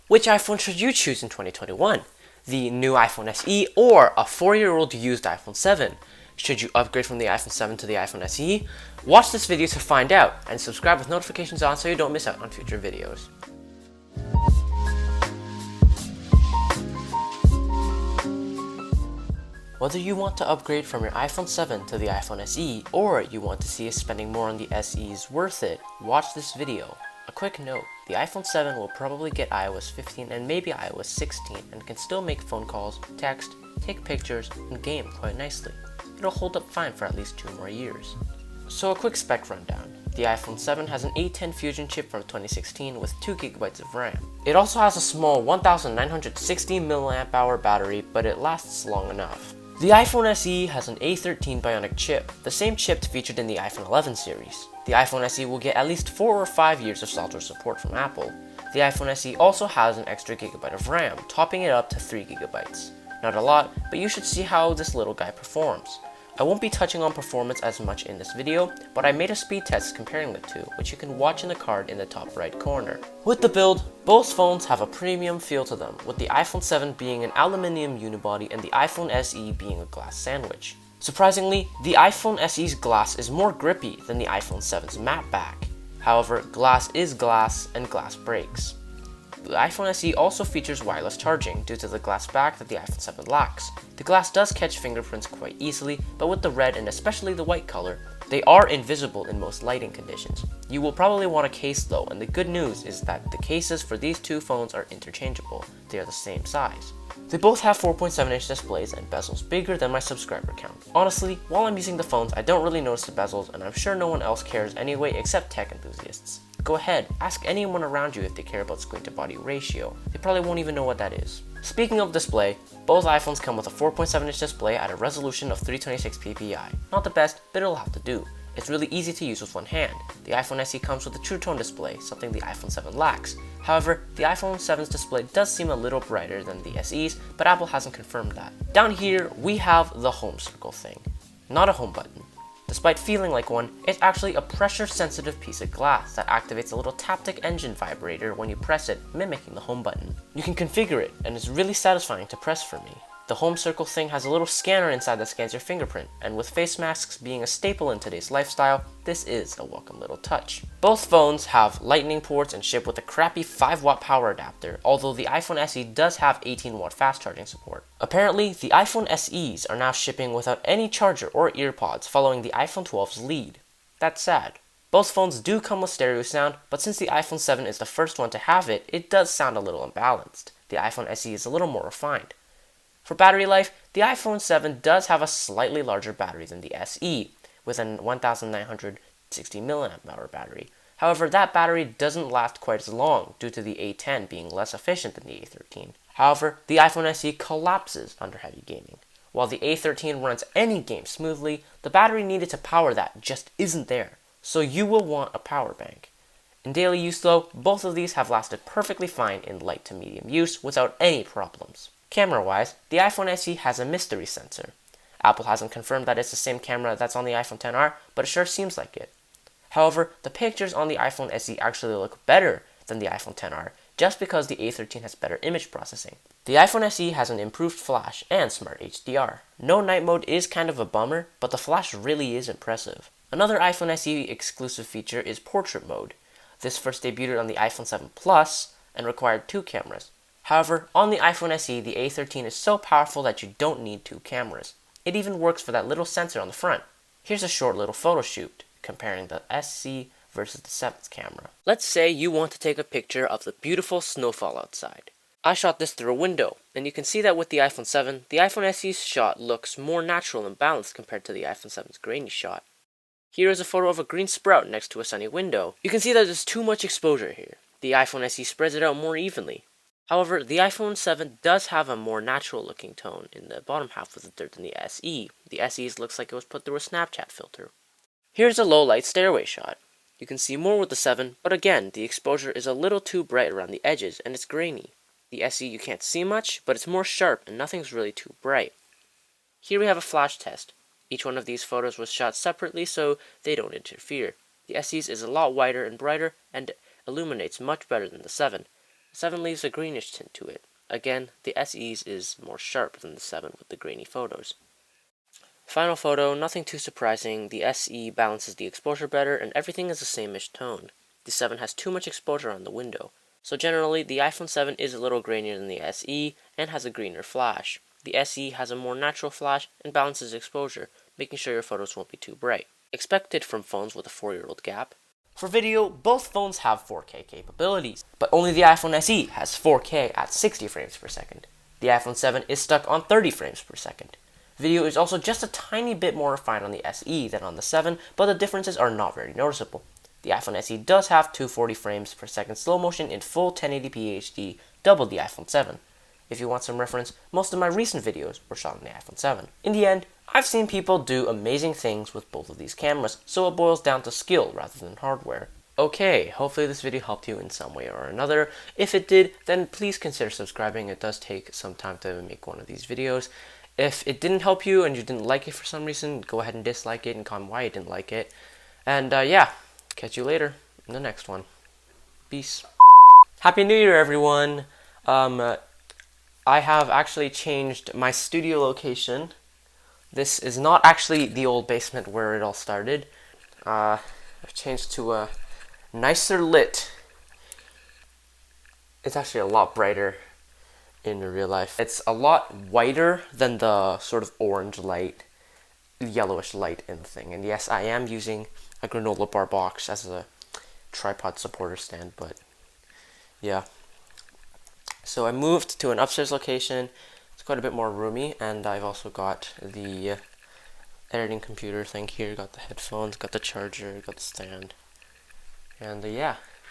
Which iPhone should you choose in 2021? The new iPhone SE or a 4-year-old used iPhone 7? Should you upgrade from the iPhone 7 to the iPhone SE? Watch this video to find out, and subscribe with notifications on so you don't miss out on future videos. Whether you want to upgrade from your iPhone 7 to the iPhone SE, or you want to see if spending more on the SE is worth it, watch this video. A quick note, the iPhone 7 will probably get iOS 15 and maybe iOS 16 and can still make phone calls, text, take pictures, and game quite nicely. It'll hold up fine for at least 2 more years. So a quick spec rundown. The iPhone 7 has an A10 Fusion chip from 2016 with 2GB of RAM. It also has a small 1960 mAh battery, but it lasts long enough. The iPhone SE has an A13 Bionic chip, the same chip featured in the iPhone 11 series. The iPhone SE will get at least 4 or 5 years of software support from Apple. The iPhone SE also has an extra gigabyte of RAM, topping it up to 3GB. Not a lot, but you should see how this little guy performs. I won't be touching on performance as much in this video, but I made a speed test comparing the two, which you can watch in the card in the top right corner. With the build, both phones have a premium feel to them, with the iPhone 7 being an aluminium unibody and the iPhone SE being a glass sandwich. Surprisingly, the iPhone SE's glass is more grippy than the iPhone 7's matte back. However, glass is glass and glass breaks. The iPhone SE also features wireless charging due to the glass back that the iPhone 7 lacks. The glass does catch fingerprints quite easily, but with the red and especially the white color, they are invisible in most lighting conditions. You will probably want a case though, and the good news is that the cases for these two phones are interchangeable. They are the same size. They both have 4.7-inch displays and bezels bigger than my subscriber count. Honestly, while I'm using the phones, I don't really notice the bezels, and I'm sure no one else cares anyway except tech enthusiasts. Go ahead, ask anyone around you if they care about screen to body ratio. They probably won't even know what that is. Speaking of display, both iPhones come with a 4.7-inch display at a resolution of 326 ppi. Not the best, but it'll have to do. It's really easy to use with one hand. The iPhone SE comes with a True Tone display, something the iPhone 7 lacks. However, the iPhone 7's display does seem a little brighter than the SE's, but Apple hasn't confirmed that. Down here, we have the home circle thing. Not a home button. Despite feeling like one, it's actually a pressure-sensitive piece of glass that activates a little Taptic engine vibrator when you press it, mimicking the home button. You can configure it, and it's really satisfying to press for me. The home circle thing has a little scanner inside that scans your fingerprint, and with face masks being a staple in today's lifestyle, this is a welcome little touch. Both phones have lightning ports and ship with a crappy 5-watt power adapter, although the iPhone SE does have 18-watt fast charging support. Apparently, the iPhone SEs are now shipping without any charger or earpods, following the iPhone 12's lead. That's sad. Both phones do come with stereo sound, but since the iPhone 7 is the first one to have it, it does sound a little imbalanced. The iPhone SE is a little more refined. For battery life, the iPhone 7 does have a slightly larger battery than the SE, with an 1960 mAh battery. However, that battery doesn't last quite as long due to the A10 being less efficient than the A13. However, the iPhone SE collapses under heavy gaming. While the A13 runs any game smoothly, the battery needed to power that just isn't there, so you will want a power bank. In daily use though, both of these have lasted perfectly fine in light to medium use without any problems. Camera-wise, the iPhone SE has a mystery sensor. Apple hasn't confirmed that it's the same camera that's on the iPhone XR, but it sure seems like it. However, the pictures on the iPhone SE actually look better than the iPhone XR, just because the A13 has better image processing. The iPhone SE has an improved flash and smart HDR. No night mode is kind of a bummer, but the flash really is impressive. Another iPhone SE exclusive feature is portrait mode. This first debuted on the iPhone 7 Plus and required 2 cameras. However, on the iPhone SE, the A13 is so powerful that you don't need 2 cameras. It even works for that little sensor on the front. Here's a short little photo shoot comparing the SE versus the 7th camera. Let's say you want to take a picture of the beautiful snowfall outside. I shot this through a window, and you can see that with the iPhone 7, the iPhone SE's shot looks more natural and balanced compared to the iPhone 7's grainy shot. Here is a photo of a green sprout next to a sunny window. You can see that there's too much exposure here. The iPhone SE spreads it out more evenly. However, the iPhone 7 does have a more natural looking tone in the bottom half of the dirt than the SE. The SE's looks like it was put through a Snapchat filter. Here's a low light stairway shot. You can see more with the 7, but again, the exposure is a little too bright around the edges and it's grainy. The SE you can't see much, but it's more sharp and nothing's really too bright. Here we have a flash test. Each one of these photos was shot separately so they don't interfere. The SE's is a lot wider and brighter and illuminates much better than the 7. The 7 leaves a greenish tint to it. Again, the SE's is more sharp than the 7 with the grainy photos. Final photo, nothing too surprising. The SE balances the exposure better and everything is the same-ish tone. The 7 has too much exposure on the window. So generally, the iPhone 7 is a little grainier than the SE and has a greener flash. The SE has a more natural flash and balances exposure, making sure your photos won't be too bright. Expected from phones with a 4-year-old gap. For video, both phones have 4K capabilities, but only the iPhone SE has 4K at 60 frames per second. The iPhone 7 is stuck on 30 frames per second. Video is also just a tiny bit more refined on the SE than on the 7, but the differences are not very noticeable. The iPhone SE does have 240 frames per second slow motion in full 1080p HD, double the iPhone 7. If you want some reference, most of my recent videos were shot on the iPhone 7. In the end, I've seen people do amazing things with both of these cameras, so it boils down to skill rather than hardware. Okay, hopefully this video helped you in some way or another. If it did, then please consider subscribing. It does take some time to make one of these videos. If it didn't help you and you didn't like it for some reason, go ahead and dislike it and comment why you didn't like it. And yeah, catch you later in the next one. Peace. Happy New Year, everyone. I have actually changed my studio location. This is not actually the old basement where it all started. I've changed to a nicer lit. It's actually a lot brighter in real life. It's a lot whiter than the sort of orange light, yellowish light in the thing. And yes, I am using a granola bar box as a tripod supporter stand, but yeah. So I moved to an upstairs location. It's quite a bit more roomy, and I've also got the editing computer thing here. Got the headphones, got the charger, got the stand, and yeah.